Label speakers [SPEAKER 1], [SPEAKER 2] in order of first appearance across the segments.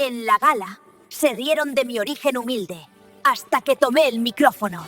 [SPEAKER 1] En la gala, se rieron de mi origen humilde, hasta que tomé el micrófono.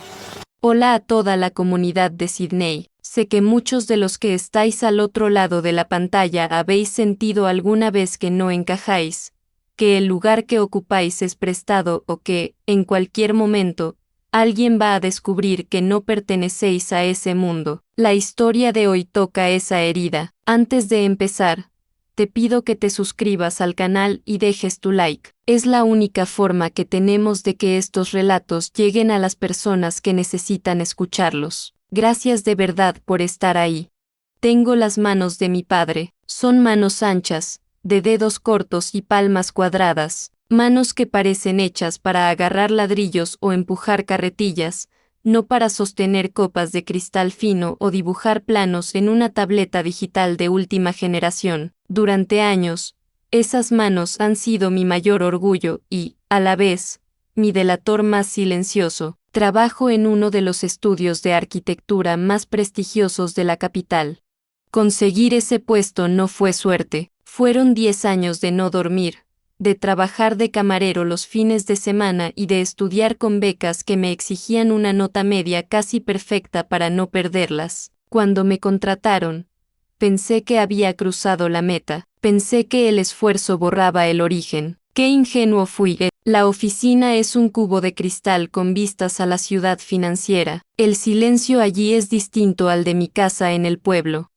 [SPEAKER 2] Hola a toda la comunidad de Sydney. Sé que muchos de los que estáis al otro lado de la pantalla habéis sentido alguna vez que no encajáis, que el lugar que ocupáis es prestado o que, en cualquier momento, alguien va a descubrir que no pertenecéis a ese mundo. La historia de hoy toca esa herida. Antes de empezar, te pido que te suscribas al canal y dejes tu like. Es la única forma que tenemos de que estos relatos lleguen a las personas que necesitan escucharlos. Gracias de verdad por estar ahí. Tengo las manos de mi padre. Son manos anchas, de dedos cortos y palmas cuadradas. Manos que parecen hechas para agarrar ladrillos o empujar carretillas, no para sostener copas de cristal fino o dibujar planos en una tableta digital de última generación. Durante años, esas manos han sido mi mayor orgullo y, a la vez, mi delator más silencioso. Trabajo en uno de los estudios de arquitectura más prestigiosos de la capital. Conseguir ese puesto no fue suerte, fueron 10 años de no dormir, de trabajar de camarero los fines de semana y de estudiar con becas que me exigían una nota media casi perfecta para no perderlas. Cuando me contrataron, pensé que había cruzado la meta, pensé que el esfuerzo borraba el origen. ¡Qué ingenuo fui! La oficina es un cubo de cristal con vistas a la ciudad financiera. El silencio allí es distinto al de mi casa en el pueblo.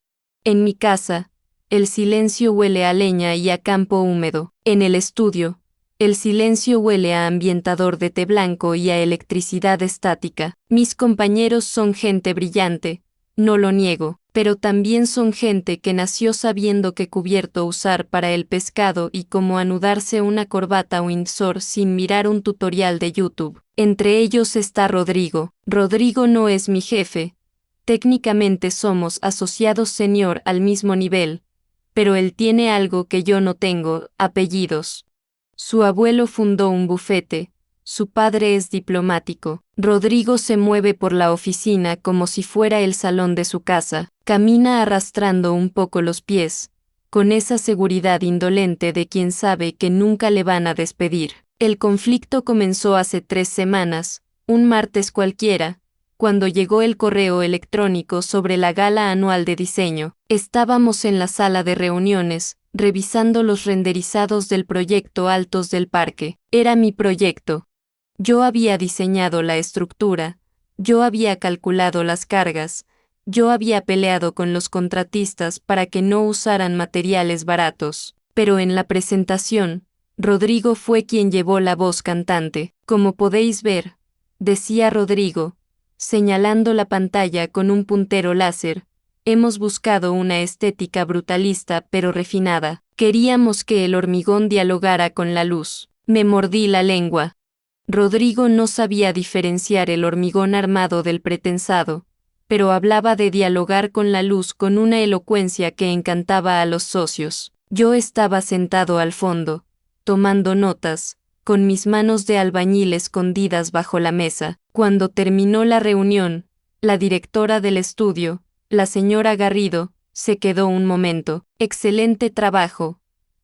[SPEAKER 2] En mi casa, el silencio huele a leña y a campo húmedo. En el estudio, el silencio huele a ambientador de té blanco y a electricidad estática. Mis compañeros son gente brillante, no lo niego, pero también son gente que nació sabiendo qué cubierto usar para el pescado y cómo anudarse una corbata Windsor sin mirar un tutorial de YouTube. Entre ellos está Rodrigo. Rodrigo no es mi jefe. Técnicamente somos asociados senior al mismo nivel, pero él tiene algo que yo no tengo, apellidos. Su abuelo fundó un bufete, su padre es diplomático. Rodrigo se mueve por la oficina como si fuera el salón de su casa, camina arrastrando un poco los pies, con esa seguridad indolente de quien sabe que nunca le van a despedir. El conflicto comenzó hace 3 semanas, un martes cualquiera, cuando llegó el correo electrónico sobre la gala anual de diseño. Estábamos en la sala de reuniones, revisando los renderizados del proyecto Altos del Parque. Era mi proyecto. Yo había diseñado la estructura, yo había calculado las cargas, yo había peleado con los contratistas para que no usaran materiales baratos. Pero en la presentación, Rodrigo fue quien llevó la voz cantante. Como podéis ver, decía Rodrigo, señalando la pantalla con un puntero láser, hemos buscado una estética brutalista pero refinada. Queríamos que el hormigón dialogara con la luz. Me mordí la lengua. Rodrigo no sabía diferenciar el hormigón armado del pretensado, pero hablaba de dialogar con la luz con una elocuencia que encantaba a los socios. Yo estaba sentado al fondo, tomando notas, con mis manos de albañil escondidas bajo la mesa. Cuando terminó la reunión, la directora del estudio, la señora Garrido, se quedó un momento. Excelente trabajo,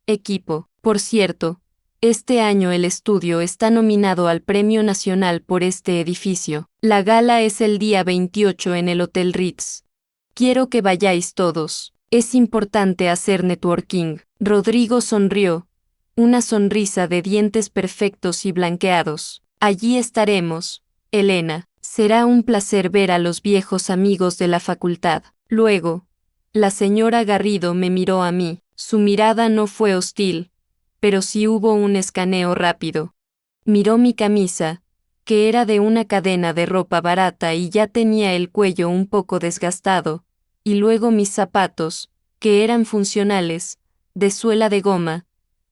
[SPEAKER 2] equipo. Por cierto, este año el estudio está nominado al Premio Nacional por este edificio. La gala es el día 28 en el Hotel Ritz. Quiero que vayáis todos. Es importante hacer networking. Rodrigo sonrió, una sonrisa de dientes perfectos y blanqueados. Allí estaremos, Elena. Será un placer ver a los viejos amigos de la facultad. Luego, la señora Garrido me miró a mí. Su mirada no fue hostil, pero sí hubo un escaneo rápido. Miró mi camisa, que era de una cadena de ropa barata y ya tenía el cuello un poco desgastado, y luego mis zapatos, que eran funcionales, de suela de goma,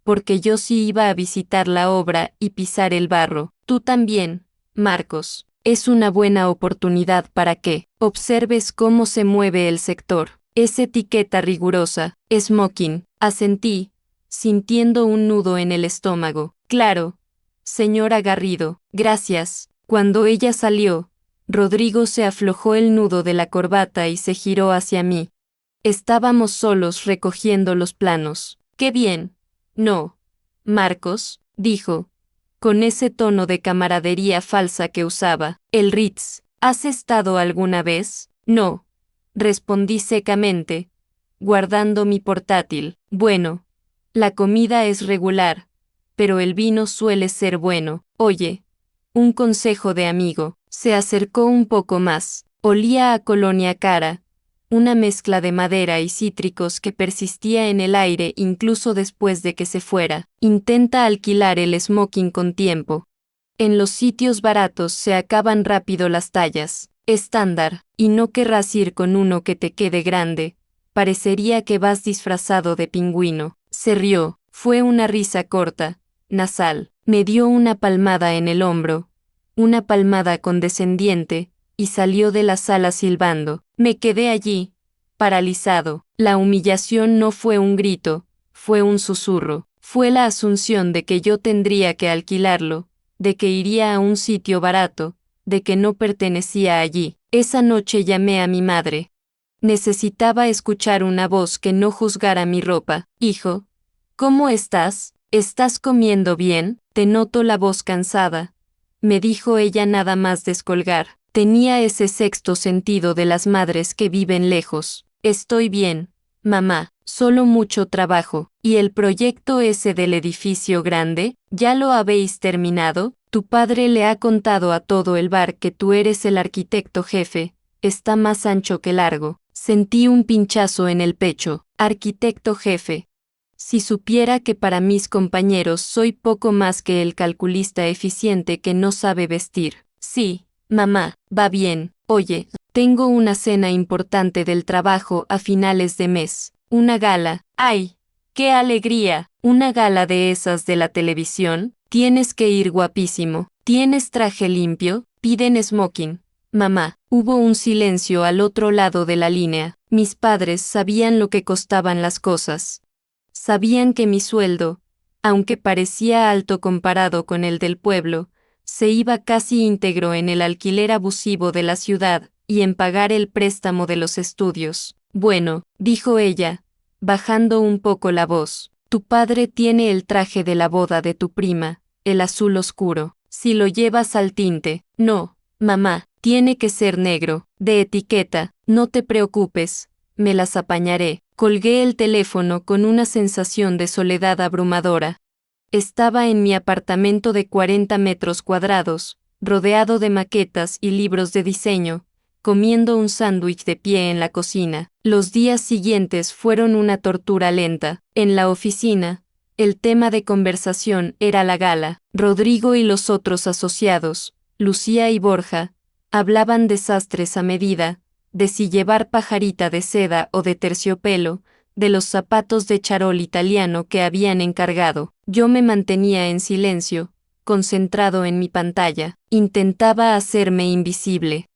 [SPEAKER 2] porque yo sí iba a visitar la obra y pisar el barro. Tú también, Marcos. Es una buena oportunidad para que observes cómo se mueve el sector. Es etiqueta rigurosa. Smoking. Asentí, sintiendo un nudo en el estómago. Claro, señora Garrido, gracias. Cuando ella salió, Rodrigo se aflojó el nudo de la corbata y se giró hacia mí. Estábamos solos recogiendo los planos. ¡Qué bien! No, Marcos, dijo, con ese tono de camaradería falsa que usaba. ¿El Ritz? ¿Has estado alguna vez? No, respondí secamente, guardando mi portátil. Bueno, la comida es regular, pero el vino suele ser bueno. Oye, un consejo de amigo. Se acercó un poco más. Olía a colonia cara, una mezcla de madera y cítricos que persistía en el aire incluso después de que se fuera. Intenta alquilar el smoking con tiempo. En los sitios baratos se acaban rápido las tallas. Estándar, y no querrás ir con uno que te quede grande. Parecería que vas disfrazado de pingüino. Se rió. Fue una risa corta, nasal. Me dio una palmada en el hombro, una palmada condescendiente, y salió de la sala silbando. Me quedé allí, paralizado. La humillación no fue un grito, fue un susurro. Fue la asunción de que yo tendría que alquilarlo, de que iría a un sitio barato, de que no pertenecía allí. Esa noche llamé a mi madre. Necesitaba escuchar una voz que no juzgara mi ropa. Hijo, ¿cómo estás? ¿Estás comiendo bien? Te noto la voz cansada, me dijo ella nada más descolgar. Tenía ese sexto sentido de las madres que viven lejos. Estoy bien, mamá, solo mucho trabajo. ¿Y el proyecto ese del edificio grande? ¿Ya lo habéis terminado? Tu padre le ha contado a todo el bar que tú eres el arquitecto jefe. Está más ancho que largo. Sentí un pinchazo en el pecho. Arquitecto jefe. Si supiera que para mis compañeros soy poco más que el calculista eficiente que no sabe vestir. Sí, mamá, va bien. Oye, tengo una cena importante del trabajo a finales de mes. Una gala. ¡Ay! ¡Qué alegría! ¿Una gala de esas de la televisión? Tienes que ir guapísimo. ¿Tienes traje limpio? Piden smoking. Mamá, hubo un silencio al otro lado de la línea. Mis padres sabían lo que costaban las cosas. Sabían que mi sueldo, aunque parecía alto comparado con el del pueblo, se iba casi íntegro en el alquiler abusivo de la ciudad y en pagar el préstamo de los estudios. Bueno, dijo ella, bajando un poco la voz, tu padre tiene el traje de la boda de tu prima, el azul oscuro. Si lo llevas al tinte, no, mamá, tiene que ser negro, de etiqueta, no te preocupes, me las apañaré. Colgué el teléfono con una sensación de soledad abrumadora. Estaba en mi apartamento de 40 metros cuadrados, rodeado de maquetas y libros de diseño, comiendo un sándwich de pie en la cocina. Los días siguientes fueron una tortura lenta. En la oficina, el tema de conversación era la gala. Rodrigo y los otros asociados, Lucía y Borja, hablaban desastres a medida, de si llevar pajarita de seda o de terciopelo, de los zapatos de charol italiano que habían encargado. Yo me mantenía en silencio, concentrado en mi pantalla, intentaba hacerme invisible.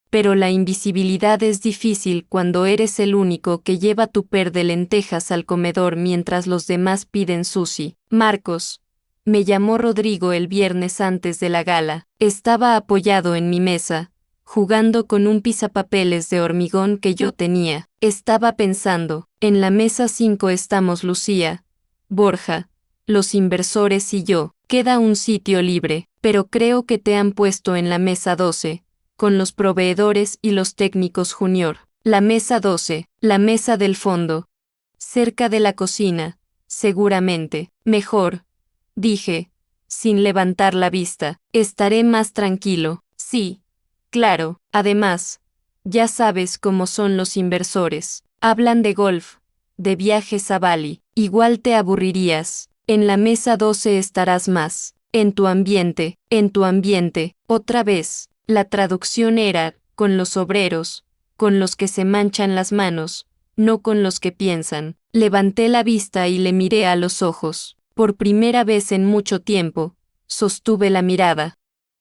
[SPEAKER 2] Pero la invisibilidad es difícil cuando eres el único que lleva tupper de lentejas al comedor mientras los demás piden sushi. Marcos, me llamó Rodrigo el viernes antes de la gala. Estaba apoyado en mi mesa, jugando con un pisapapeles de hormigón que yo tenía. Estaba pensando, en la mesa 5 estamos Lucía, Borja, los inversores y yo. Queda un sitio libre, pero creo que te han puesto en la mesa 12, con los proveedores y los técnicos junior. La mesa 12, la mesa del fondo, cerca de la cocina, seguramente. Mejor, dije, sin levantar la vista. Estaré más tranquilo. Sí. Claro, además, ya sabes cómo son los inversores. Hablan de golf, de viajes a Bali. Igual te aburrirías. En la mesa 12 estarás más. En tu ambiente, otra vez. La traducción era, con los obreros, con los que se manchan las manos, no con los que piensan. Levanté la vista y le miré a los ojos. Por primera vez en mucho tiempo, sostuve la mirada.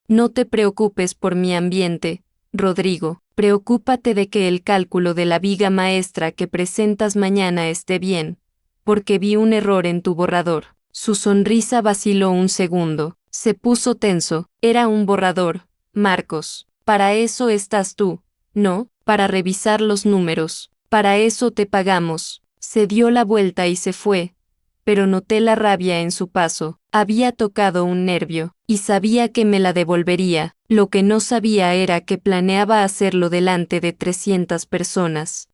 [SPEAKER 2] No te preocupes por mi ambiente, Rodrigo, preocúpate de que el cálculo de la viga maestra que presentas mañana esté bien, porque vi un error en tu borrador. Su sonrisa vaciló un segundo, se puso tenso. Era un borrador, Marcos. Para eso estás tú, ¿no? Para revisar los números. Para eso te pagamos. Se dio la vuelta y se fue, pero noté la rabia en su paso. Había tocado un nervio, y sabía que me la devolvería. Lo que no sabía era que planeaba hacerlo delante de 300 personas.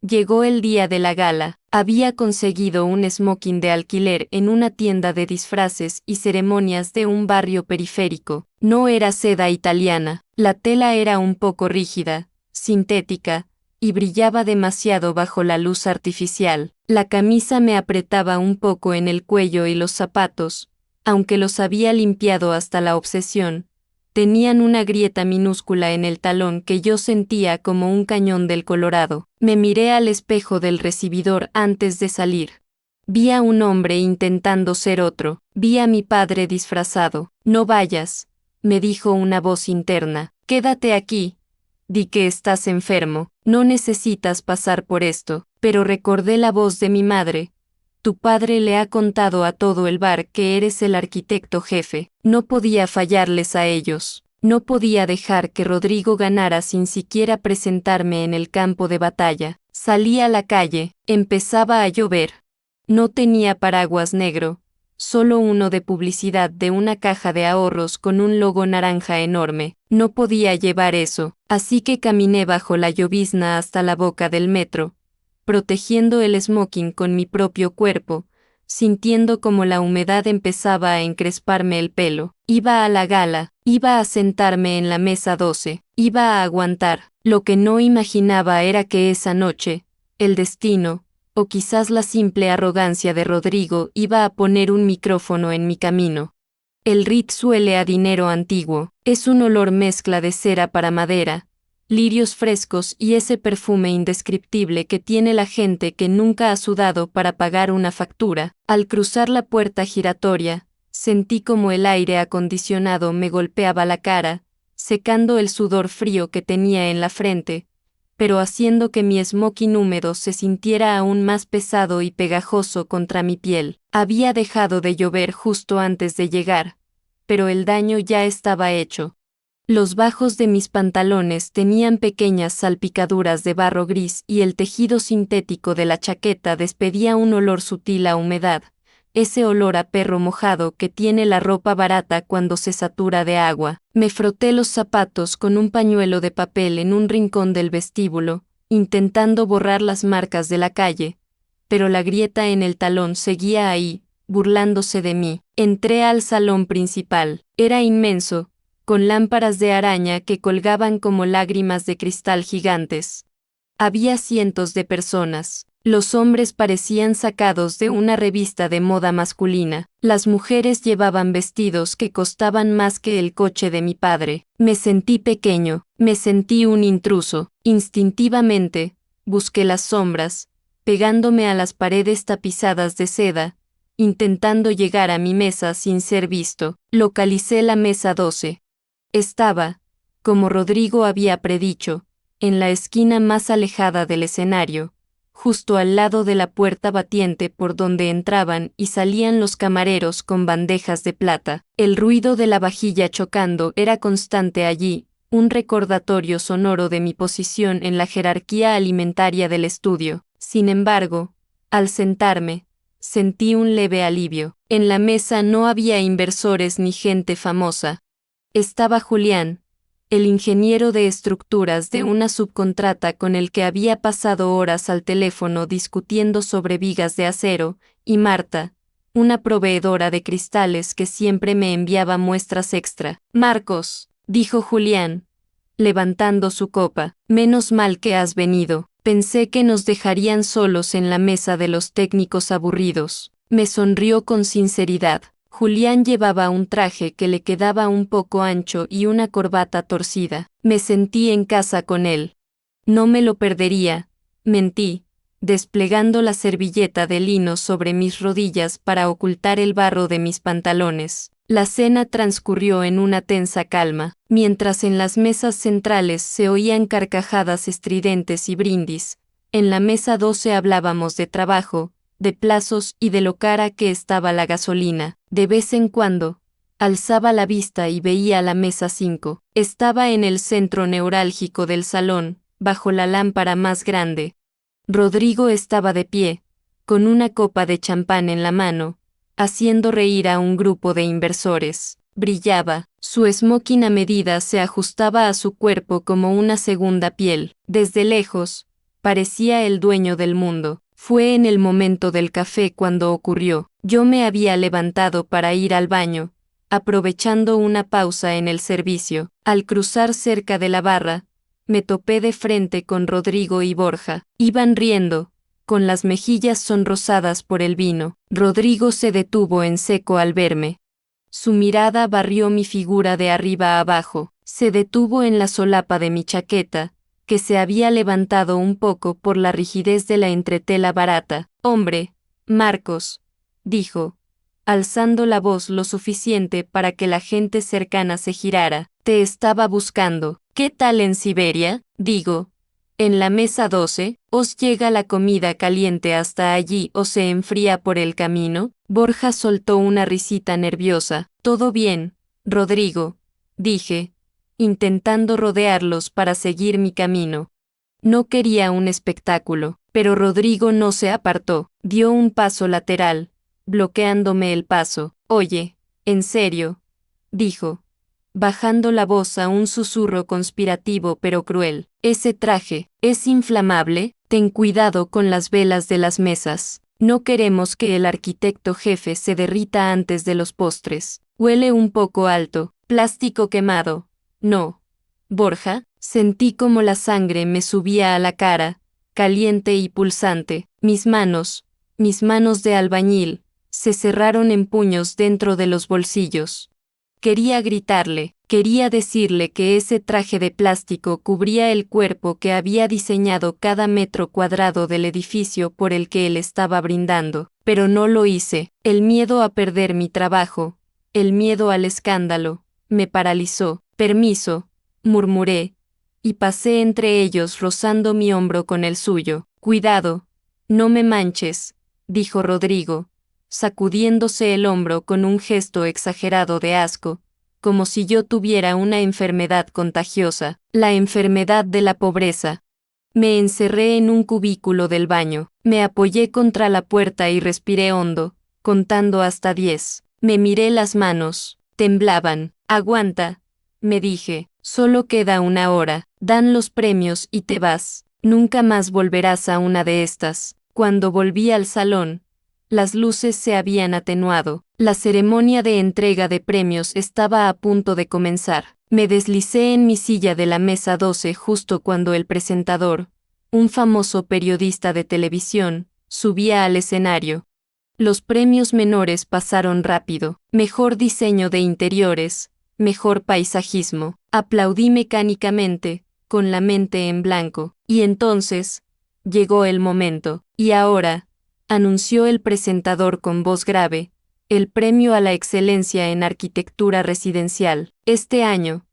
[SPEAKER 2] Llegó el día de la gala. Había conseguido un smoking de alquiler en una tienda de disfraces y ceremonias de un barrio periférico. No era seda italiana. La tela era un poco rígida, sintética, y brillaba demasiado bajo la luz artificial. La camisa me apretaba un poco en el cuello y los zapatos, aunque los había limpiado hasta la obsesión, tenían una grieta minúscula en el talón que yo sentía como un cañón del Colorado. Me miré al espejo del recibidor antes de salir. Vi a un hombre intentando ser otro. Vi a mi padre disfrazado. No vayas, me dijo una voz interna. Quédate aquí. Di que estás enfermo. No necesitas pasar por esto. Pero recordé la voz de mi madre. Tu padre le ha contado a todo el bar que eres el arquitecto jefe. No podía fallarles a ellos. No podía dejar que Rodrigo ganara sin siquiera presentarme en el campo de batalla. Salí a la calle. Empezaba a llover. No tenía paraguas negro, solo uno de publicidad de una caja de ahorros con un logo naranja enorme. No podía llevar eso, así que caminé bajo la llovizna hasta la boca del metro, protegiendo el smoking con mi propio cuerpo, sintiendo como la humedad empezaba a encresparme el pelo. Iba a la gala, iba a sentarme en la mesa 12, iba a aguantar. Lo que no imaginaba era que esa noche, el destino, o quizás la simple arrogancia de Rodrigo, iba a poner un micrófono en mi camino. El Ritz huele a dinero antiguo, es un olor mezcla de cera para madera, lirios frescos y ese perfume indescriptible que tiene la gente que nunca ha sudado para pagar una factura. Al cruzar la puerta giratoria, sentí como el aire acondicionado me golpeaba la cara, secando el sudor frío que tenía en la frente, pero haciendo que mi smoking húmedo se sintiera aún más pesado y pegajoso contra mi piel. Había dejado de llover justo antes de llegar, pero el daño ya estaba hecho. Los bajos de mis pantalones tenían pequeñas salpicaduras de barro gris y el tejido sintético de la chaqueta despedía un olor sutil a humedad, ese olor a perro mojado que tiene la ropa barata cuando se satura de agua. Me froté los zapatos con un pañuelo de papel en un rincón del vestíbulo, intentando borrar las marcas de la calle, pero la grieta en el talón seguía ahí, burlándose de mí. Entré al salón principal. Era inmenso, con lámparas de araña que colgaban como lágrimas de cristal gigantes. Había cientos de personas. Los hombres parecían sacados de una revista de moda masculina. Las mujeres llevaban vestidos que costaban más que el coche de mi padre. Me sentí pequeño, me sentí un intruso. Instintivamente, busqué las sombras, pegándome a las paredes tapizadas de seda, intentando llegar a mi mesa sin ser visto. Localicé la mesa 12. Estaba, como Rodrigo había predicho, en la esquina más alejada del escenario, justo al lado de la puerta batiente por donde entraban y salían los camareros con bandejas de plata. El ruido de la vajilla chocando era constante allí, un recordatorio sonoro de mi posición en la jerarquía alimentaria del estudio. Sin embargo, al sentarme, sentí un leve alivio. En la mesa no había inversores ni gente famosa. Estaba Julián, el ingeniero de estructuras de una subcontrata con el que había pasado horas al teléfono discutiendo sobre vigas de acero, y Marta, una proveedora de cristales que siempre me enviaba muestras extra. Marcos, dijo Julián, levantando su copa, menos mal que has venido. Pensé que nos dejarían solos en la mesa de los técnicos aburridos. Me sonrió con sinceridad. Julián llevaba un traje que le quedaba un poco ancho y una corbata torcida. Me sentí en casa con él. No me lo perdería, mentí, desplegando la servilleta de lino sobre mis rodillas para ocultar el barro de mis pantalones. La cena transcurrió en una tensa calma, mientras en las mesas centrales se oían carcajadas estridentes y brindis. En la mesa 12 hablábamos de trabajo, de plazos y de lo cara que estaba la gasolina. De vez en cuando, alzaba la vista y veía la mesa 5. Estaba en el centro neurálgico del salón, bajo la lámpara más grande. Rodrigo estaba de pie, con una copa de champán en la mano, haciendo reír a un grupo de inversores. Brillaba, su smoking a medida se ajustaba a su cuerpo como una segunda piel. Desde lejos, parecía el dueño del mundo. Fue en el momento del café cuando ocurrió. Yo me había levantado para ir al baño, aprovechando una pausa en el servicio. Al cruzar cerca de la barra, me topé de frente con Rodrigo y Borja. Iban riendo, con las mejillas sonrosadas por el vino. Rodrigo se detuvo en seco al verme. Su mirada barrió mi figura de arriba a abajo. Se detuvo en la solapa de mi chaqueta, que se había levantado un poco por la rigidez de la entretela barata. Hombre, Marcos, dijo, alzando la voz lo suficiente para que la gente cercana se girara. Te estaba buscando. ¿Qué tal en Siberia? Digo. En la mesa 12, ¿os llega la comida caliente hasta allí o se enfría por el camino? Borja soltó una risita nerviosa. Todo bien, Rodrigo, dije, intentando rodearlos para seguir mi camino. No quería un espectáculo, pero Rodrigo no se apartó, dio un paso lateral, bloqueándome el paso. Oye, en serio, dijo, bajando la voz a un susurro conspirativo pero cruel. Ese traje, ¿es inflamable? Ten cuidado con las velas de las mesas. No queremos que el arquitecto jefe se derrita antes de los postres. Huele un poco alto, plástico quemado. No. Borja, sentí como la sangre me subía a la cara, caliente y pulsante. Mis manos de albañil, se cerraron en puños dentro de los bolsillos. Quería gritarle, quería decirle que ese traje de plástico cubría el cuerpo que había diseñado cada metro cuadrado del edificio por el que él estaba brindando, pero no lo hice. El miedo a perder mi trabajo, el miedo al escándalo, me paralizó. Permiso, murmuré, y pasé entre ellos rozando mi hombro con el suyo. Cuidado, no me manches, dijo Rodrigo, sacudiéndose el hombro con un gesto exagerado de asco, como si yo tuviera una enfermedad contagiosa, la enfermedad de la pobreza. Me encerré en un cubículo del baño, me apoyé contra la puerta y respiré hondo, contando hasta 10. Me miré las manos, temblaban. Aguanta, me dije, solo queda 1 hora, dan los premios y te vas. Nunca más volverás a una de estas. Cuando volví al salón, las luces se habían atenuado. La ceremonia de entrega de premios estaba a punto de comenzar. Me deslicé en mi silla de la mesa 12 justo cuando el presentador, un famoso periodista de televisión, subía al escenario. Los premios menores pasaron rápido. Mejor diseño de interiores, mejor paisajismo. Aplaudí mecánicamente, con la mente en blanco. Y entonces, llegó el momento. Y ahora, anunció el presentador con voz grave, el premio a la excelencia en arquitectura residencial. Este año,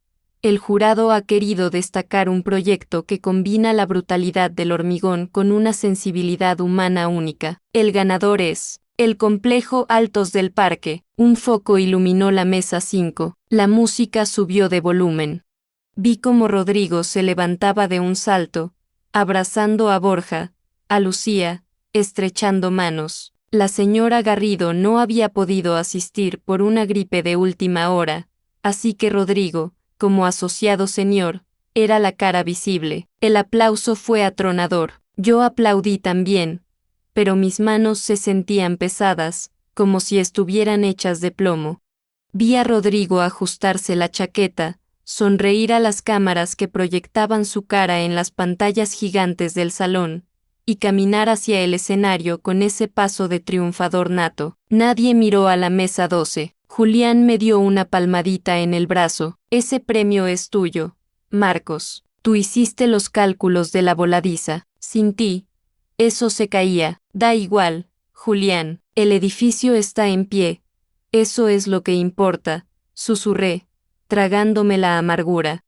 [SPEAKER 2] el jurado ha querido destacar un proyecto que combina la brutalidad del hormigón con una sensibilidad humana única. El ganador es el complejo Altos del Parque. Un foco iluminó la mesa 5. La música subió de volumen. Vi cómo Rodrigo se levantaba de un salto, abrazando a Borja, a Lucía, estrechando manos. La señora Garrido no había podido asistir por una gripe de última hora, así que Rodrigo, como asociado senior, era la cara visible. El aplauso fue atronador. Yo aplaudí también, pero mis manos se sentían pesadas, como si estuvieran hechas de plomo. Vi a Rodrigo ajustarse la chaqueta, sonreír a las cámaras que proyectaban su cara en las pantallas gigantes del salón, y caminar hacia el escenario con ese paso de triunfador nato. Nadie miró a la mesa 12. Julián me dio una palmadita en el brazo. Ese premio es tuyo, Marcos. Tú hiciste los cálculos de la voladiza. Sin ti, eso se caía. Da igual, Julián. El edificio está en pie. Eso es lo que importa, susurré, tragándome la amargura.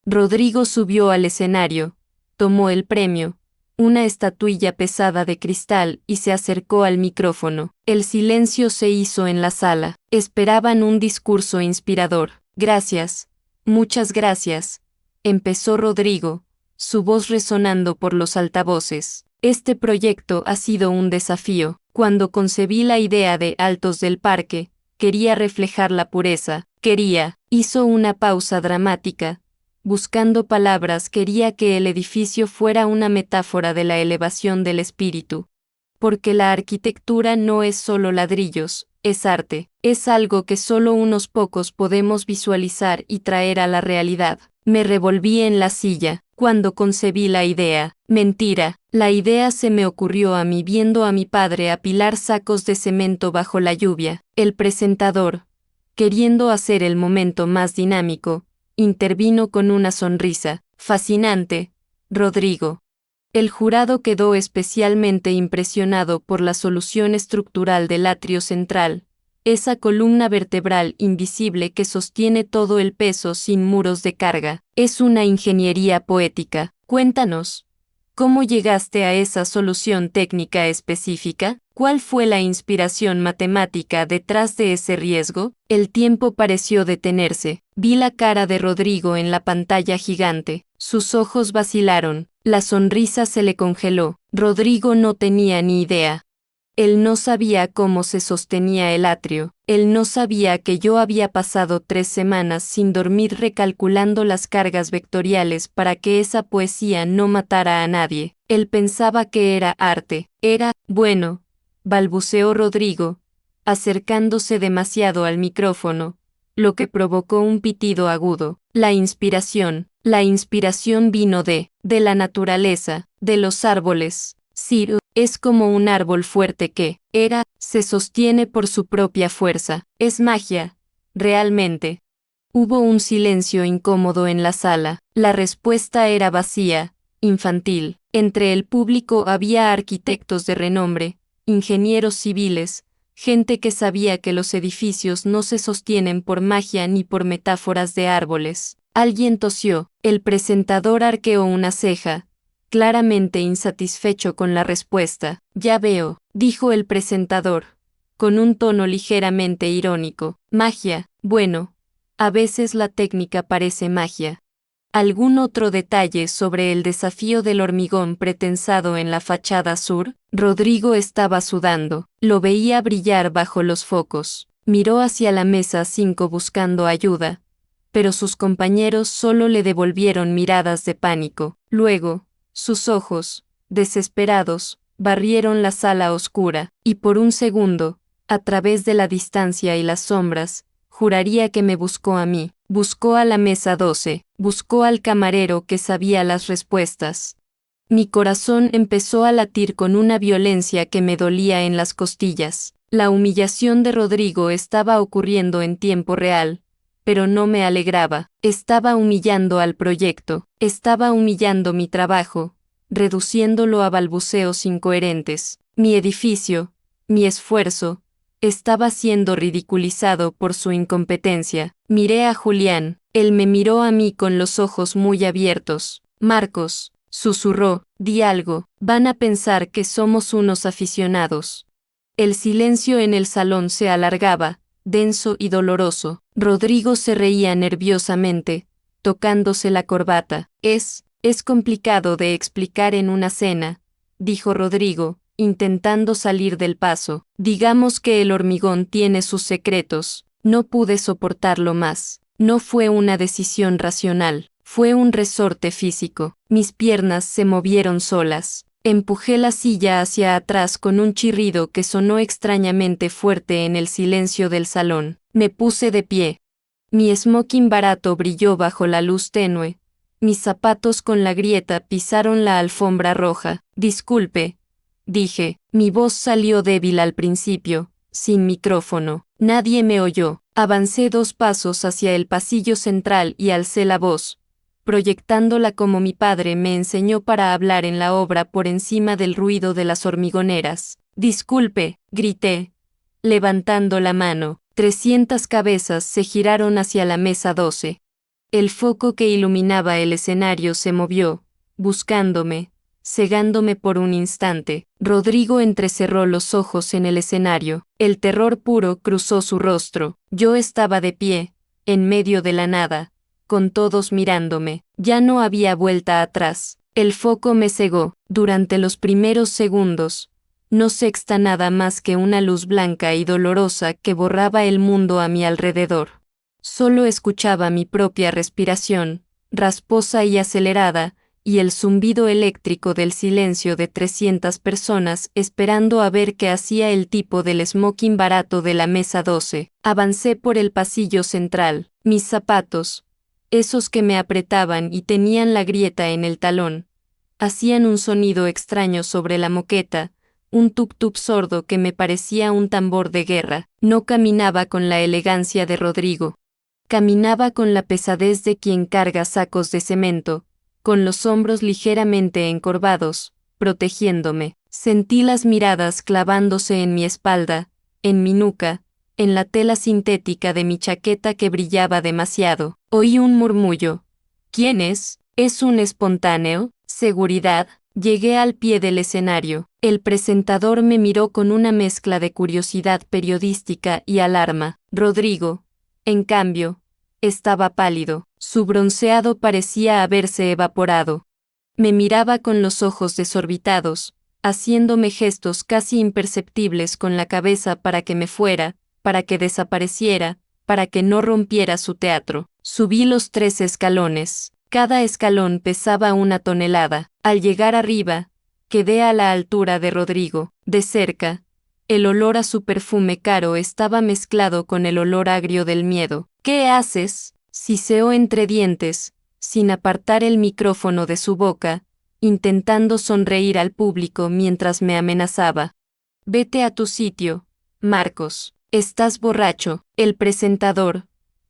[SPEAKER 2] Rodrigo subió al escenario, tomó el premio, una estatuilla pesada de cristal, y se acercó al micrófono. El silencio se hizo en la sala. Esperaban un discurso inspirador. Gracias, muchas gracias, empezó Rodrigo, su voz resonando por los altavoces. Este proyecto ha sido un desafío. Cuando concebí la idea de Altos del Parque, quería reflejar la pureza, hizo una pausa dramática. Buscando palabras, quería que el edificio fuera una metáfora de la elevación del espíritu. Porque la arquitectura no es solo ladrillos, es arte, es algo que solo unos pocos podemos visualizar y traer a la realidad. Me revolví en la silla, cuando concebí la idea. Mentira, la idea se me ocurrió a mí viendo a mi padre apilar sacos de cemento bajo la lluvia. El presentador, queriendo hacer el momento más dinámico, intervino con una sonrisa. Fascinante, Rodrigo. El jurado quedó especialmente impresionado por la solución estructural del atrio central, esa columna vertebral invisible que sostiene todo el peso sin muros de carga. Es una ingeniería poética. Cuéntanos, ¿cómo llegaste a esa solución técnica específica? ¿Cuál fue la inspiración matemática detrás de ese riesgo? El tiempo pareció detenerse. Vi la cara de Rodrigo en la pantalla gigante. Sus ojos vacilaron. La sonrisa se le congeló. Rodrigo no tenía ni idea. Él no sabía cómo se sostenía el atrio. Él no sabía que yo había pasado 3 semanas sin dormir recalculando las cargas vectoriales para que esa poesía no matara a nadie. Él pensaba que era arte. Bueno, balbuceó Rodrigo, acercándose demasiado al micrófono, lo que provocó un pitido agudo. La inspiración vino de la naturaleza, de los árboles. Ciro, es como un árbol fuerte que, se sostiene por su propia fuerza. Es magia, realmente. Hubo un silencio incómodo en la sala. La respuesta era vacía, infantil. Entre el público había arquitectos de renombre, ingenieros civiles, gente que sabía que los edificios no se sostienen por magia ni por metáforas de árboles. Alguien tosió. El presentador arqueó una ceja, claramente insatisfecho con la respuesta. Ya veo, dijo el presentador, con un tono ligeramente irónico. Magia, bueno, a veces la técnica parece magia. ¿Algún otro detalle sobre el desafío del hormigón pretensado en la fachada sur? Rodrigo estaba sudando. Lo veía brillar bajo los focos. Miró hacia la mesa 5 buscando ayuda, pero sus compañeros solo le devolvieron miradas de pánico. Luego, sus ojos, desesperados, barrieron la sala oscura, y por un segundo, a través de la distancia y las sombras, juraría que me buscó a mí. Buscó a la mesa 12, buscó al camarero que sabía las respuestas. Mi corazón empezó a latir con una violencia que me dolía en las costillas. La humillación de Rodrigo estaba ocurriendo en tiempo real, pero no me alegraba. Estaba humillando al proyecto, estaba humillando mi trabajo, reduciéndolo a balbuceos incoherentes. Mi edificio, mi esfuerzo, estaba siendo ridiculizado por su incompetencia. Miré a Julián, él me miró a mí con los ojos muy abiertos. Marcos, susurró, di algo, van a pensar que somos unos aficionados. El silencio en el salón se alargaba, denso y doloroso. Rodrigo se reía nerviosamente, tocándose la corbata. Es complicado de explicar en una cena, dijo Rodrigo, intentando salir del paso. Digamos que el hormigón tiene sus secretos. No pude soportarlo más. No fue una decisión racional, fue un resorte físico. Mis piernas se movieron solas. Empujé la silla hacia atrás con un chirrido que sonó extrañamente fuerte en el silencio del salón. Me puse de pie. Mi smoking barato brilló bajo la luz tenue. Mis zapatos con la grieta pisaron la alfombra roja. Disculpe, dije. Mi voz salió débil al principio, sin micrófono. Nadie me oyó. Avancé 2 pasos hacia el pasillo central y alcé la voz, proyectándola como mi padre me enseñó para hablar en la obra por encima del ruido de las hormigoneras. Disculpe, grité, levantando la mano. 300 cabezas se giraron hacia la mesa 12. El foco que iluminaba el escenario se movió, buscándome, cegándome por un instante. Rodrigo entrecerró los ojos en el escenario. El terror puro cruzó su rostro. Yo estaba de pie, en medio de la nada, con todos mirándome. Ya no había vuelta atrás. El foco me cegó. Durante los primeros segundos, no sexta nada más que una luz blanca y dolorosa que borraba el mundo a mi alrededor. Solo escuchaba mi propia respiración, rasposa y acelerada, y el zumbido eléctrico del silencio de 300 personas esperando a ver qué hacía el tipo del smoking barato de la mesa 12. Avancé por el pasillo central. Mis zapatos, esos que me apretaban y tenían la grieta en el talón, hacían un sonido extraño sobre la moqueta, un tup-tup sordo que me parecía un tambor de guerra. No caminaba con la elegancia de Rodrigo. Caminaba con la pesadez de quien carga sacos de cemento, con los hombros ligeramente encorvados, protegiéndome. Sentí las miradas clavándose en mi espalda, en mi nuca, en la tela sintética de mi chaqueta que brillaba demasiado. Oí un murmullo. ¿Quién es? ¿Es un espontáneo? Seguridad. Llegué al pie del escenario. El presentador me miró con una mezcla de curiosidad periodística y alarma. Rodrigo, en cambio, estaba pálido. Su bronceado parecía haberse evaporado. Me miraba con los ojos desorbitados, haciéndome gestos casi imperceptibles con la cabeza para que me fuera, para que desapareciera, para que no rompiera su teatro. Subí los 3 escalones. Cada escalón pesaba 1 tonelada. Al llegar arriba, quedé a la altura de Rodrigo. De cerca, el olor a su perfume caro estaba mezclado con el olor agrio del miedo. ¿Qué haces?, siseó entre dientes, sin apartar el micrófono de su boca, intentando sonreír al público mientras me amenazaba. Vete a tu sitio, Marcos. Estás borracho. El presentador,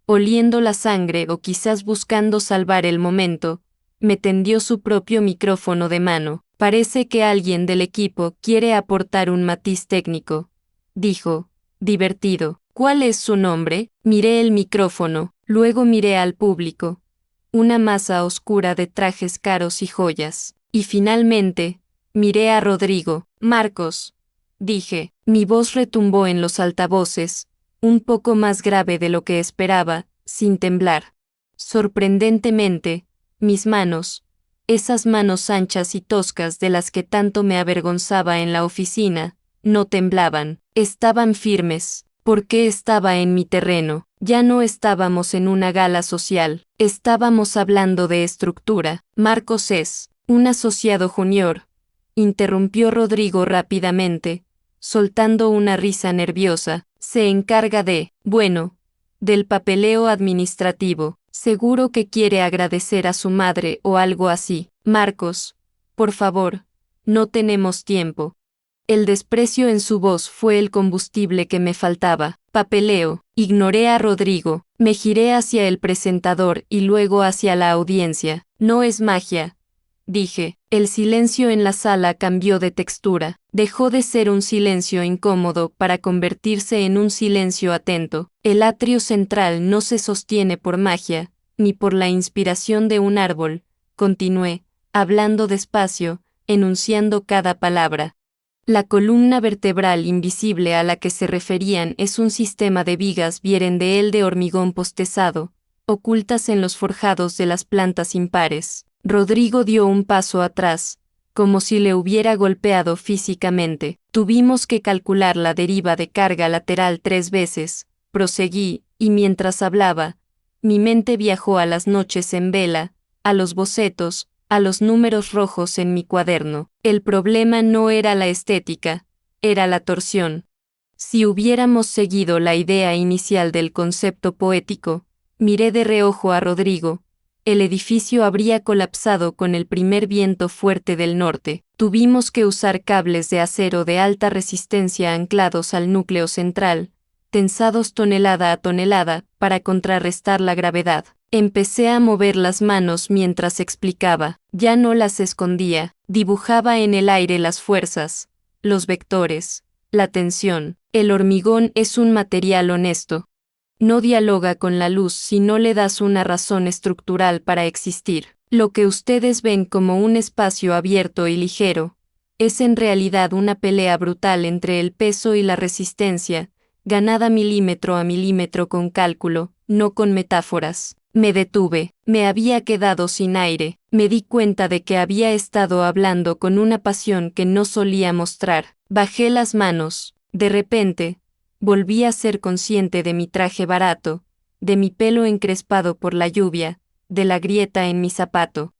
[SPEAKER 2] oliendo la sangre o quizás buscando salvar el momento, me tendió su propio micrófono de mano. Parece que alguien del equipo quiere aportar un matiz técnico, dijo, divertido. ¿Cuál es su nombre? Miré el micrófono, luego miré al público. Una masa oscura de trajes caros y joyas. Y finalmente, miré a Rodrigo. Marcos, dije. Mi voz retumbó en los altavoces, un poco más grave de lo que esperaba, sin temblar. Sorprendentemente, mis manos, esas manos anchas y toscas de las que tanto me avergonzaba en la oficina, no temblaban, estaban firmes, porque estaba en mi terreno. Ya no estábamos en una gala social, estábamos hablando de estructura. Marcos es un asociado junior, interrumpió Rodrigo rápidamente, soltando una risa nerviosa. Se encarga del papeleo administrativo. Seguro que quiere agradecer a su madre o algo así. Marcos, por favor, no tenemos tiempo. El desprecio en su voz fue el combustible que me faltaba. Papeleo. Ignoré a Rodrigo, me giré hacia el presentador y luego hacia la audiencia. No es magia, dije. El silencio en la sala cambió de textura. Dejó de ser un silencio incómodo para convertirse en un silencio atento. El atrio central no se sostiene por magia, ni por la inspiración de un árbol, continué, hablando despacio, enunciando cada palabra. La columna vertebral invisible a la que se referían es un sistema de vigas vienen de él de hormigón postezado, ocultas en los forjados de las plantas impares. Rodrigo dio un paso atrás, como si le hubiera golpeado físicamente. Tuvimos que calcular la deriva de carga lateral 3 veces, proseguí, y mientras hablaba, mi mente viajó a las noches en vela, a los bocetos, a los números rojos en mi cuaderno. El problema no era la estética, era la torsión. Si hubiéramos seguido la idea inicial del concepto poético, miré de reojo a Rodrigo, el edificio habría colapsado con el primer viento fuerte del norte. Tuvimos que usar cables de acero de alta resistencia anclados al núcleo central, tensados tonelada a tonelada, para contrarrestar la gravedad. Empecé a mover las manos mientras explicaba. Ya no las escondía, dibujaba en el aire las fuerzas, los vectores, la tensión. El hormigón es un material honesto. No dialoga con la luz si no le das una razón estructural para existir. Lo que ustedes ven como un espacio abierto y ligero, es en realidad una pelea brutal entre el peso y la resistencia, ganada milímetro a milímetro con cálculo, no con metáforas. Me detuve, me había quedado sin aire, me di cuenta de que había estado hablando con una pasión que no solía mostrar. Bajé las manos, de repente, volví a ser consciente de mi traje barato, de mi pelo encrespado por la lluvia, de la grieta en mi zapato.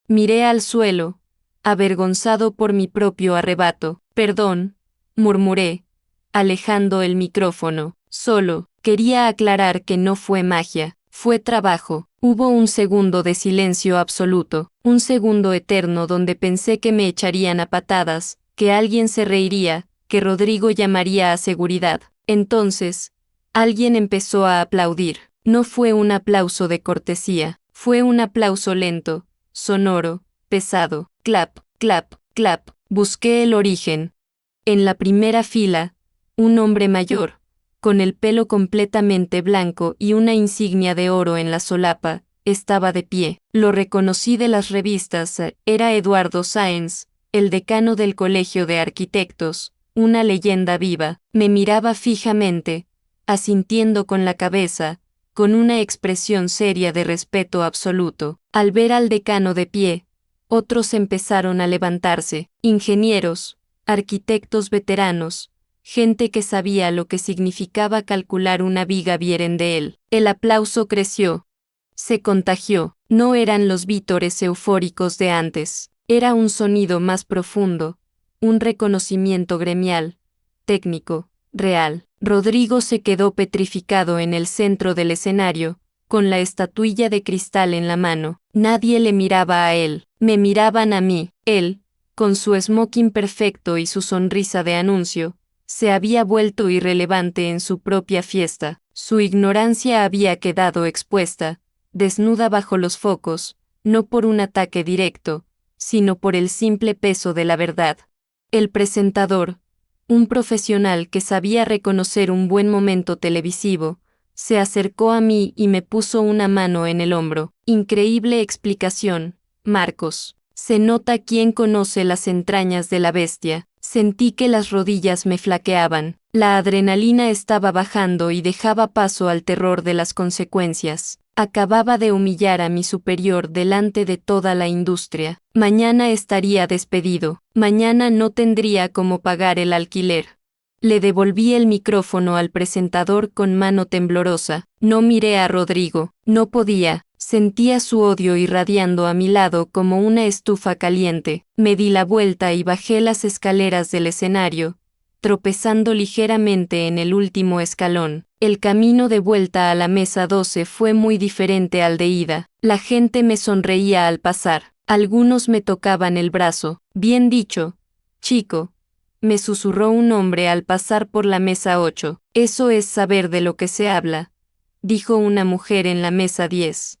[SPEAKER 2] Miré al suelo, avergonzado por mi propio arrebato. Perdón, murmuré, alejando el micrófono. Solo, quería aclarar que no fue magia, fue trabajo. Hubo un segundo de silencio absoluto, un segundo eterno donde pensé que me echarían a patadas, que alguien se reiría, que Rodrigo llamaría a seguridad. Entonces, alguien empezó a aplaudir. No fue un aplauso de cortesía, fue un aplauso lento, sonoro, pesado. Clap, clap, clap. Busqué el origen. En la primera fila, un hombre mayor, con el pelo completamente blanco y una insignia de oro en la solapa, estaba de pie. Lo reconocí de las revistas. Era Eduardo Sáenz, el decano del Colegio de Arquitectos, una leyenda viva. Me miraba fijamente, asintiendo con la cabeza, con una expresión seria de respeto absoluto. Al ver al decano de pie, otros empezaron a levantarse, ingenieros, arquitectos veteranos, gente que sabía lo que significaba calcular una viga vieren de él. El aplauso creció. Se contagió. No eran los vítores eufóricos de antes. Era un sonido más profundo, un reconocimiento gremial, técnico, real. Rodrigo se quedó petrificado en el centro del escenario, con la estatuilla de cristal en la mano. Nadie le miraba a él, me miraban a mí. Él, con su smoking perfecto y su sonrisa de anuncio, se había vuelto irrelevante en su propia fiesta. Su ignorancia había quedado expuesta, desnuda bajo los focos, no por un ataque directo, sino por el simple peso de la verdad. El presentador, un profesional que sabía reconocer un buen momento televisivo, se acercó a mí y me puso una mano en el hombro. Increíble explicación, Marcos. Se nota quién conoce las entrañas de la bestia. Sentí que las rodillas me flaqueaban. La adrenalina estaba bajando y dejaba paso al terror de las consecuencias. Acababa de humillar a mi superior delante de toda la industria. Mañana estaría despedido. Mañana no tendría cómo pagar el alquiler. Le devolví el micrófono al presentador con mano temblorosa. No miré a Rodrigo. No podía. Sentía su odio irradiando a mi lado como una estufa caliente. Me di la vuelta y bajé las escaleras del escenario, tropezando ligeramente en el último escalón. El camino de vuelta a la mesa 12 fue muy diferente al de ida. La gente me sonreía al pasar. Algunos me tocaban el brazo. Bien dicho, chico, me susurró un hombre al pasar por la mesa 8. Eso es saber de lo que se habla, dijo una mujer en la mesa 10.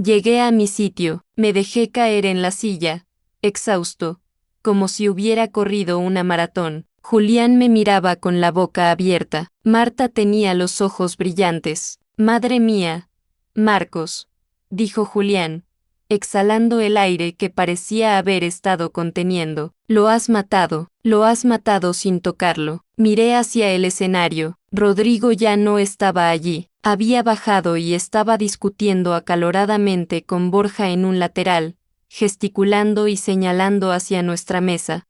[SPEAKER 2] Llegué a mi sitio, me dejé caer en la silla, exhausto, como si hubiera corrido una maratón. Julián me miraba con la boca abierta. Marta tenía los ojos brillantes. Madre mía, Marcos, dijo Julián, exhalando el aire que parecía haber estado conteniendo. Lo has matado sin tocarlo. Miré hacia el escenario. Rodrigo ya no estaba allí. Había bajado y estaba discutiendo acaloradamente con Borja en un lateral, gesticulando y señalando hacia nuestra mesa.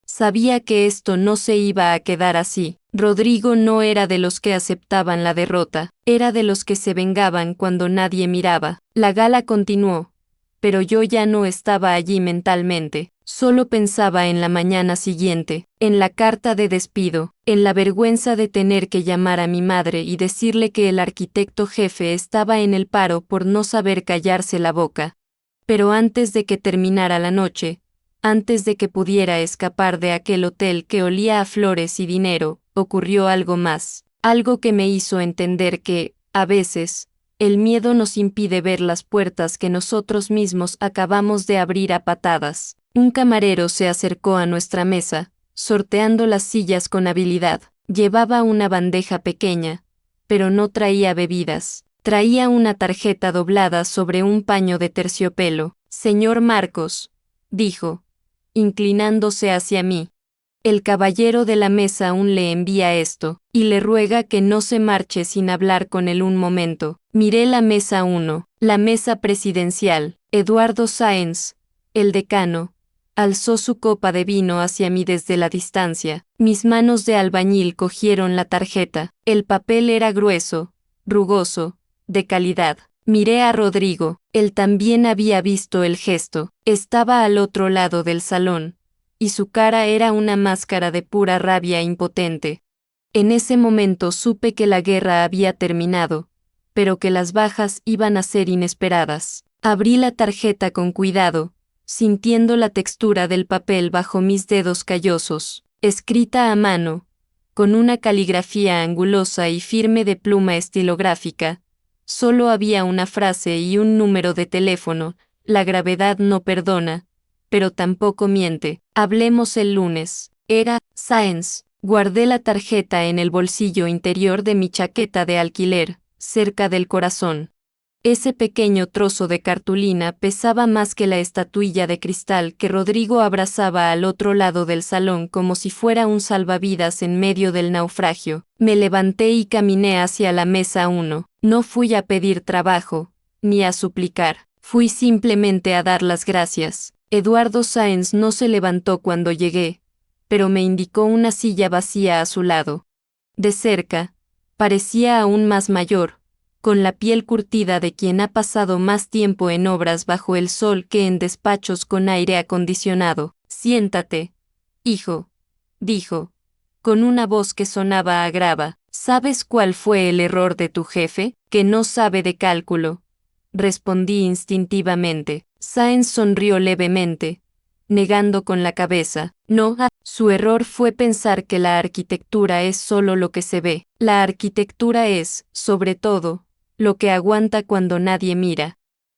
[SPEAKER 2] Sabía que esto no se iba a quedar así. Rodrigo no era de los que aceptaban la derrota, era de los que se vengaban cuando nadie miraba. La gala continuó, pero yo ya no estaba allí mentalmente. Solo pensaba en la mañana siguiente, en la carta de despido, en la vergüenza de tener que llamar a mi madre y decirle que el arquitecto jefe estaba en el paro por no saber callarse la boca. Pero antes de que terminara la noche, antes de que pudiera escapar de aquel hotel que olía a flores y dinero, ocurrió algo más, algo que me hizo entender que, a veces, el miedo nos impide ver las puertas que nosotros mismos acabamos de abrir a patadas. Un camarero se acercó a nuestra mesa, sorteando las sillas con habilidad. Llevaba una bandeja pequeña, pero no traía bebidas. Traía una tarjeta doblada sobre un paño de terciopelo. Señor Marcos, dijo, inclinándose hacia mí. El caballero de la mesa aún le envía esto, y le ruega que no se marche sin hablar con él un momento. Miré la mesa 1, la mesa presidencial. Eduardo Sáenz, el decano, alzó su copa de vino hacia mí desde la distancia. Mis manos de albañil cogieron la tarjeta. El papel era grueso, rugoso, de calidad. Miré a Rodrigo. Él también había visto el gesto. Estaba al otro lado del salón, y su cara era una máscara de pura rabia impotente. En ese momento supe que la guerra había terminado, pero que las bajas iban a ser inesperadas. Abrí la tarjeta con cuidado, sintiendo la textura del papel bajo mis dedos callosos. Escrita a mano, con una caligrafía angulosa y firme de pluma estilográfica, solo había una frase y un número de teléfono. La gravedad no perdona, pero tampoco miente. Hablemos el lunes. Era Sáenz. Guardé la tarjeta en el bolsillo interior de mi chaqueta de alquiler, cerca del corazón. Ese pequeño trozo de cartulina pesaba más que la estatuilla de cristal que Rodrigo abrazaba al otro lado del salón como si fuera un salvavidas en medio del naufragio. Me levanté y caminé hacia la mesa 1. No fui a pedir trabajo, ni a suplicar. Fui simplemente a dar las gracias. Eduardo Sáenz no se levantó cuando llegué, pero me indicó una silla vacía a su lado. De cerca, parecía aún más mayor, con la piel curtida de quien ha pasado más tiempo en obras bajo el sol que en despachos con aire acondicionado. Siéntate, hijo, dijo, con una voz que sonaba a grava. ¿Sabes cuál fue el error de tu jefe? Que no sabe de cálculo. Respondí instintivamente. Sáenz sonrió levemente, negando con la cabeza. No, su error fue pensar que la arquitectura es solo lo que se ve. La arquitectura es, sobre todo, lo que aguanta cuando nadie mira.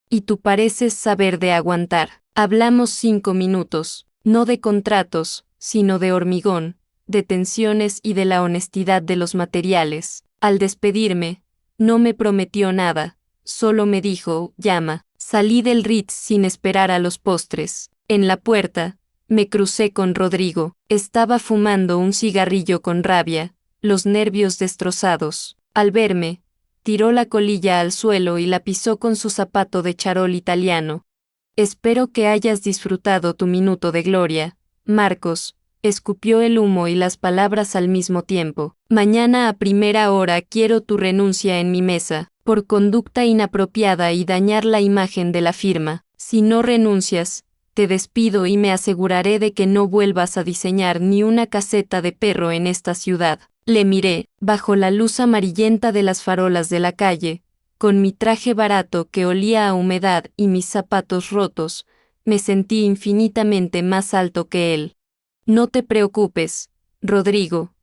[SPEAKER 2] Y tú pareces saber de aguantar. Hablamos 5 minutos, no de contratos, sino de hormigón, de tensiones y de la honestidad de los materiales. Al despedirme, no me prometió nada, solo me dijo, llama. Salí del Ritz sin esperar a los postres. En la puerta, me crucé con Rodrigo. Estaba fumando un cigarrillo con rabia, los nervios destrozados. Al verme, tiró la colilla al suelo y la pisó con su zapato de charol italiano. Espero que hayas disfrutado tu minuto de gloria, Marcos. Escupió el humo y las palabras al mismo tiempo. Mañana a primera hora quiero tu renuncia en mi mesa, por conducta inapropiada y dañar la imagen de la firma. Si no renuncias, te despido y me aseguraré de que no vuelvas a diseñar ni una caseta de perro en esta ciudad. Le miré, bajo la luz amarillenta de las farolas de la calle, con mi traje barato que olía a humedad y mis zapatos rotos, me sentí infinitamente más alto que él. No te preocupes, Rodrigo,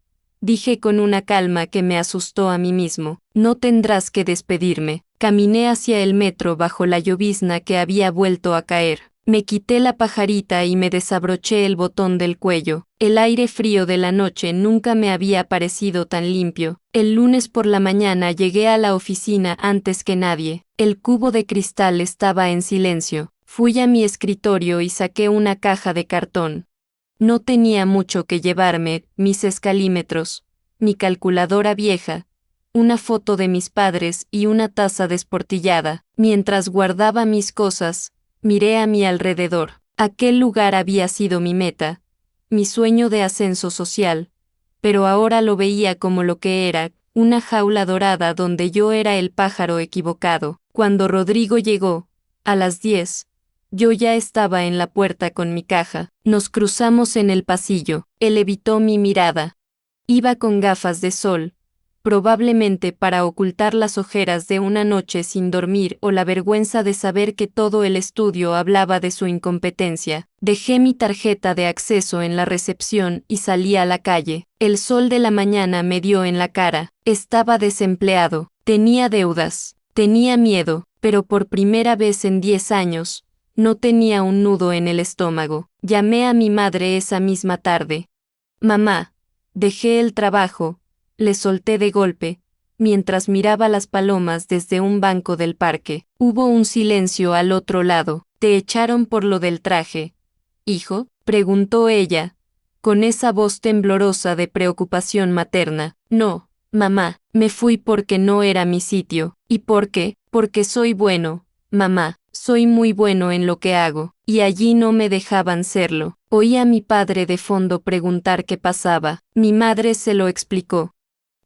[SPEAKER 2] dije con una calma que me asustó a mí mismo. No tendrás que despedirme. Caminé hacia el metro bajo la llovizna que había vuelto a caer. Me quité la pajarita y me desabroché el botón del cuello. El aire frío de la noche nunca me había parecido tan limpio. El lunes por la mañana llegué a la oficina antes que nadie. El cubo de cristal estaba en silencio. Fui a mi escritorio y saqué una caja de cartón. No tenía mucho que llevarme: mis escalímetros, mi calculadora vieja, una foto de mis padres y una taza desportillada. Mientras guardaba mis cosas, miré a mi alrededor. Aquel lugar había sido mi meta, mi sueño de ascenso social, pero ahora lo veía como lo que era, una jaula dorada donde yo era el pájaro equivocado. Cuando Rodrigo llegó, a las 10, yo ya estaba en la puerta con mi caja. Nos cruzamos en el pasillo. Él evitó mi mirada. Iba con gafas de sol, probablemente para ocultar las ojeras de una noche sin dormir o la vergüenza de saber que todo el estudio hablaba de su incompetencia. Dejé mi tarjeta de acceso en la recepción y salí a la calle. El sol de la mañana me dio en la cara. Estaba desempleado. Tenía deudas. Tenía miedo, pero por primera vez en 10 años, no tenía un nudo en el estómago. Llamé a mi madre esa misma tarde. Mamá, dejé el trabajo, le solté de golpe, mientras miraba las palomas desde un banco del parque. Hubo un silencio al otro lado. ¿Te echaron por lo del traje, hijo?, preguntó ella, con esa voz temblorosa de preocupación materna. No, mamá, me fui porque no era mi sitio. ¿Y por qué? Porque soy bueno, mamá, soy muy bueno en lo que hago, y allí no me dejaban serlo. Oí a mi padre de fondo preguntar qué pasaba. Mi madre se lo explicó.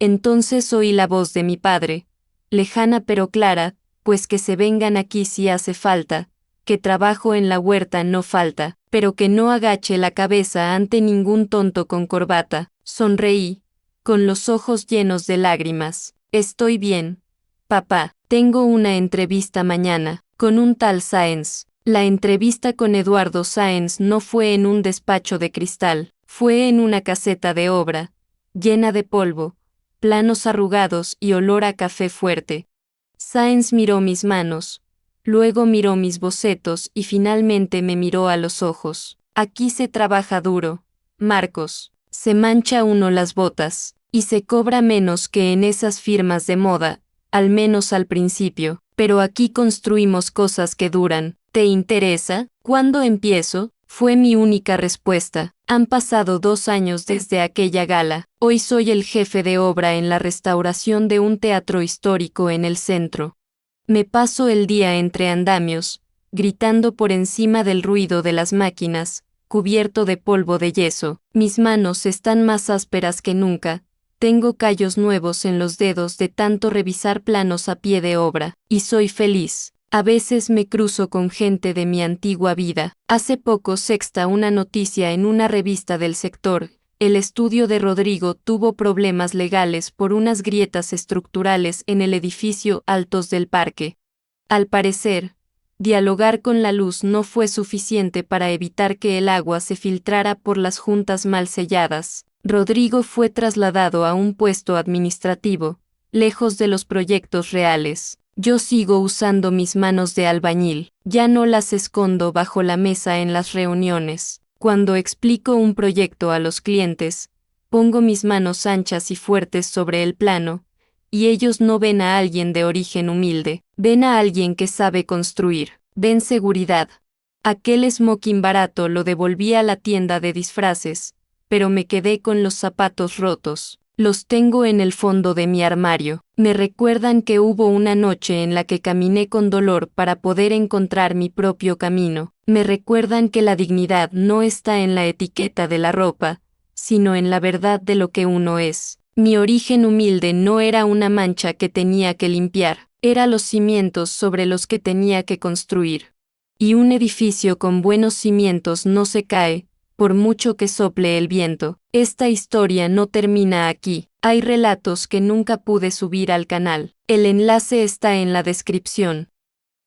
[SPEAKER 2] Entonces oí la voz de mi padre, lejana pero clara, pues que se vengan aquí si hace falta, que trabajo en la huerta no falta, pero que no agache la cabeza ante ningún tonto con corbata. Sonreí, con los ojos llenos de lágrimas. Estoy bien, papá, tengo una entrevista mañana, con un tal Sáenz. La entrevista con Eduardo Sáenz no fue en un despacho de cristal, fue en una caseta de obra, llena de polvo, planos arrugados y olor a café fuerte. Sáenz miró mis manos, luego miró mis bocetos y finalmente me miró a los ojos. Aquí se trabaja duro, Marcos, se mancha uno las botas, y se cobra menos que en esas firmas de moda, al menos al principio, pero aquí construimos cosas que duran. ¿Te interesa? ¿Cuándo empiezo? Fue mi única respuesta. Han pasado 2 años desde aquella gala. Hoy soy el jefe de obra en la restauración de un teatro histórico en el centro. Me paso el día entre andamios, gritando por encima del ruido de las máquinas, cubierto de polvo de yeso. Mis manos están más ásperas que nunca. Tengo callos nuevos en los dedos de tanto revisar planos a pie de obra, y soy feliz. A veces me cruzo con gente de mi antigua vida. Hace poco sexta una noticia en una revista del sector. El estudio de Rodrigo tuvo problemas legales por unas grietas estructurales en el edificio Altos del Parque. Al parecer, dialogar con la luz no fue suficiente para evitar que el agua se filtrara por las juntas mal selladas. Rodrigo fue trasladado a un puesto administrativo, lejos de los proyectos reales. Yo sigo usando mis manos de albañil, ya no las escondo bajo la mesa en las reuniones. Cuando explico un proyecto a los clientes, pongo mis manos anchas y fuertes sobre el plano, y ellos no ven a alguien de origen humilde, ven a alguien que sabe construir, ven seguridad. Aquel smoking barato lo devolví a la tienda de disfraces, pero me quedé con los zapatos rotos. Los tengo en el fondo de mi armario. Me recuerdan que hubo una noche en la que caminé con dolor para poder encontrar mi propio camino. Me recuerdan que la dignidad no está en la etiqueta de la ropa, sino en la verdad de lo que uno es. Mi origen humilde no era una mancha que tenía que limpiar, era los cimientos sobre los que tenía que construir. Y un edificio con buenos cimientos no se cae, por mucho que sople el viento. Esta historia no termina aquí. Hay relatos que nunca pude subir al canal. El enlace está en la descripción.